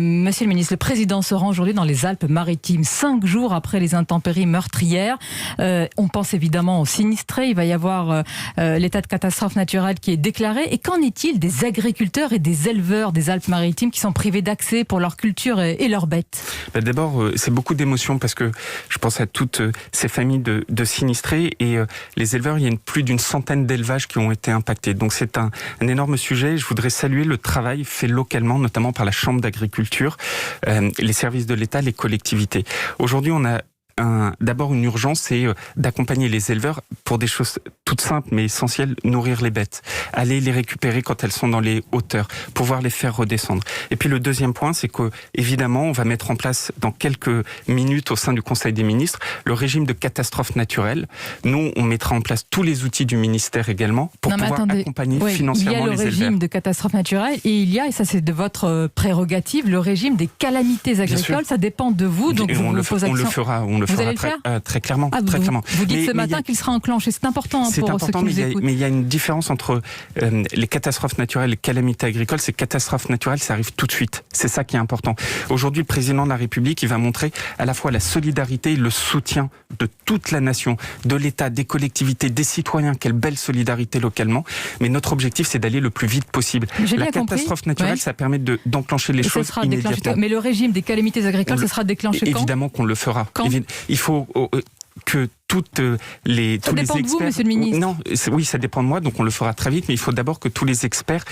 Monsieur le ministre, le président se rend aujourd'hui dans les Alpes-Maritimes, 5 jours après les intempéries meurtrières. On pense évidemment aux sinistrés. Il va y avoir l'état de catastrophe naturelle qui est déclaré. Et qu'en est-il des agriculteurs et des éleveurs des Alpes-Maritimes qui sont privés d'accès pour leur culture et leurs bêtes? D'abord, c'est beaucoup d'émotions parce que je pense à toutes ces familles de sinistrés et les éleveurs, il y a plus d'une centaine d'élevages qui ont été impactés. Donc c'est un énorme sujet. Je voudrais saluer le travail fait localement, notamment par la Chambre d'agriculture, les services de l'État, les collectivités. Aujourd'hui, on a d'abord une urgence, c'est d'accompagner les éleveurs pour des choses toutes simples mais essentielles, nourrir les bêtes, aller les récupérer quand elles sont dans les hauteurs, pouvoir les faire redescendre. Et puis le deuxième point, c'est que évidemment, on va mettre en place dans quelques minutes au sein du Conseil des ministres le régime de catastrophe naturelle. Nous, on mettra en place tous les outils du ministère également pour pouvoir accompagner financièrement les éleveurs. Il y a le régime de catastrophe naturelle et il y a, et ça c'est de votre prérogative, le régime des calamités agricoles. Ça dépend de vous, donc on le fera. Vous allez le faire très clairement. Vous dites ce matin qu'il sera enclenché. C'est important pour ceux qui nous écoutent. Mais il y a une différence entre les catastrophes naturelles et les calamités agricoles. Ces catastrophes naturelles, ça arrive tout de suite. C'est ça qui est important. Aujourd'hui, le président de la République, il va montrer à la fois la solidarité et le soutien de toute la nation, de l'État, des collectivités, des citoyens. Quelle belle solidarité localement. Mais notre objectif, c'est d'aller le plus vite possible. La catastrophe naturelle, ça permet d'enclencher les choses immédiatement. Mais le régime des calamités agricoles, ça sera déclenché quand ? Évidemment qu'on le fera. Il faut que tous les experts... Ça dépend de vous, monsieur le ministre. Non, oui, ça dépend de moi, donc on le fera très vite, mais il faut d'abord que tous les experts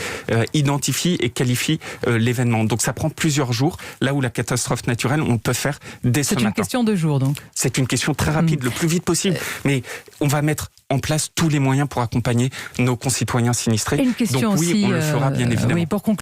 identifient et qualifient l'événement. Donc ça prend plusieurs jours, là où la catastrophe naturelle, on peut faire dès ce matin. C'est une question de jours, donc. C'est une question très rapide, le plus vite possible, mais on va mettre en place tous les moyens pour accompagner nos concitoyens sinistrés. Et une question donc oui, aussi, on le fera bien évidemment. Oui, pour conclure.